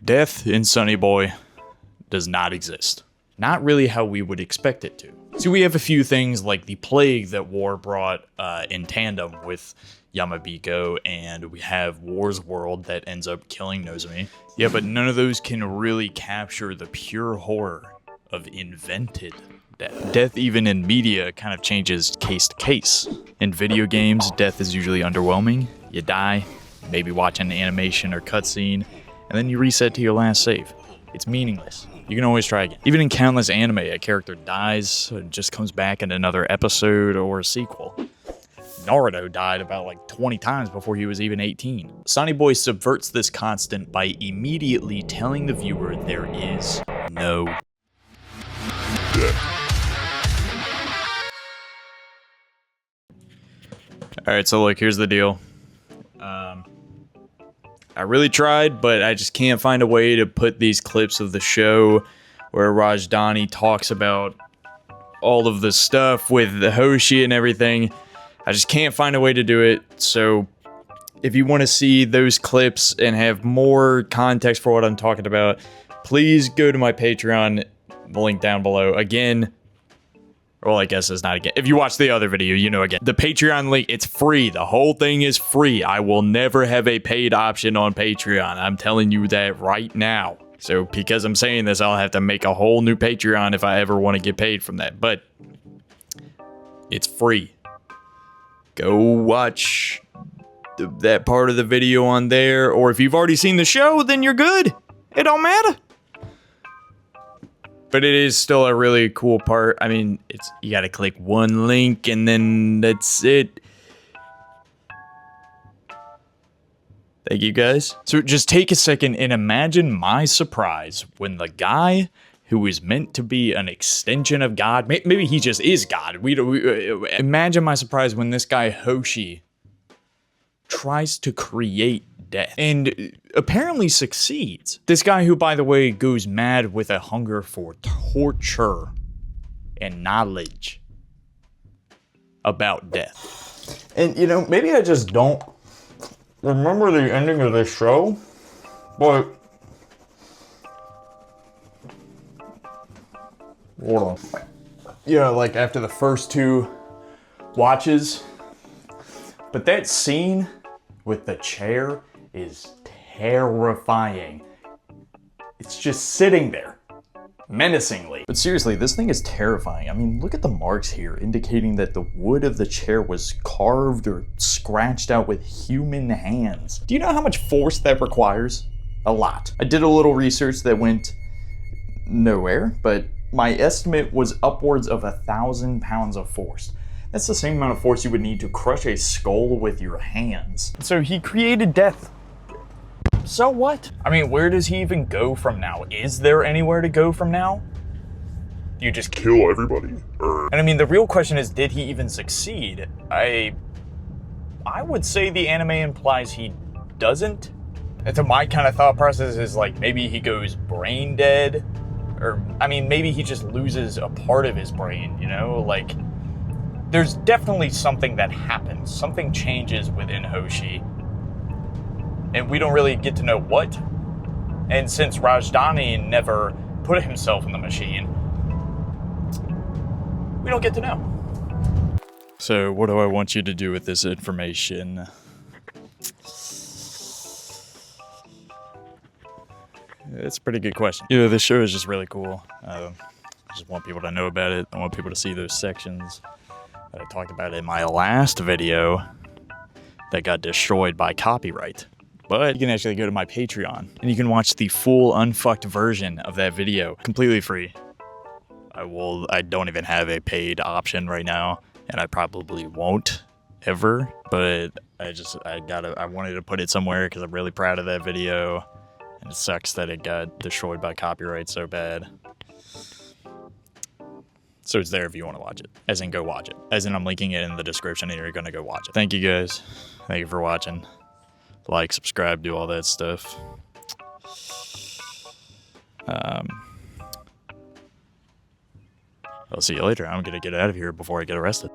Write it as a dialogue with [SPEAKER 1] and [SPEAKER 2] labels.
[SPEAKER 1] Death in Sonny Boy does not exist. Not really how we would expect it to. So we have a few things like the plague that War brought in tandem with Yamabiko, and we have War's world that ends up killing Nozomi. Yeah, but none of those can really capture the pure horror of invented death. Death, even in media, kind of changes case to case. In video games, death is usually underwhelming. You die, maybe watch an animation or cutscene, and then you reset to your last save. It's meaningless. You can always try again. Even in countless anime, a character dies and just comes back in another episode or a sequel. Naruto died about like 20 times before he was even 18. Sonny Boy subverts this constant by immediately telling the viewer there is no death. Alright, so look, here's the deal. I really tried, but I just can't find a way to put these clips of the show where Rajdhani talks about all of the stuff with the Hoshi and everything. I just can't find a way to do it. So if you want to see those clips and have more context for what I'm talking about, please go to my Patreon, the link down below. Again, well, I guess it's not again. If you watch the other video, you know again. The Patreon link, it's free. The whole thing is free. I will never have a paid option on Patreon. I'm telling you that right now. So because I'm saying this, I'll have to make a whole new Patreon if I ever want to get paid from that. But it's free. Go watch that part of the video on there. Or if you've already seen the show, then you're good. It don't matter. But it is still a really cool part. I mean, you gotta click one link and then that's it. Thank you guys. So just take a second and imagine my surprise when the guy who is meant to be an extension of God, maybe he just is God. Imagine my surprise when this guy Hoshi tries to create death and apparently succeeds. This guy who, by the way, goes mad with a hunger for torture and knowledge about death. And you know, maybe I just don't remember the ending of this show, but hold on. Yeah, like after the first two watches, but that scene with the chair is terrifying. It's just sitting there, menacingly. But seriously, this thing is terrifying. I mean, look at the marks here, indicating that the wood of the chair was carved or scratched out with human hands. Do you know how much force that requires? A lot. I did a little research that went nowhere, but my estimate was upwards of 1,000 pounds of force. That's the same amount of force you would need to crush a skull with your hands. So he created death. So what? I mean, where does he even go from now? Is there anywhere to go from now? You just
[SPEAKER 2] kill everybody.
[SPEAKER 1] And I mean, the real question is, did he even succeed? I would say the anime implies he doesn't. And so my kind of thought process is like, maybe he goes brain dead. Or, I mean, maybe he just loses a part of his brain, you know? Like, there's definitely something that happens. Something changes within Hoshi. And we don't really get to know what. And since Rajdhani never put himself in the machine, we don't get to know. So what do I want you to do with this information? It's a pretty good question. You know, this show is just really cool. I just want people to know about it. I want people to see those sections that I talked about in my last video that got destroyed by copyright. But you can actually go to my Patreon and you can watch the full unfucked version of that video completely free. I don't even have a paid option right now, and I probably won't ever, but I wanted to put it somewhere because I'm really proud of that video, and it sucks that it got destroyed by copyright so bad. So it's there if you want to watch it. As in, go watch it. As in, I'm linking it in the description and you're going to go watch it. Thank you guys. Thank you for watching. Like, subscribe, do all that stuff. I'll see you later. I'm going to get out of here before I get arrested.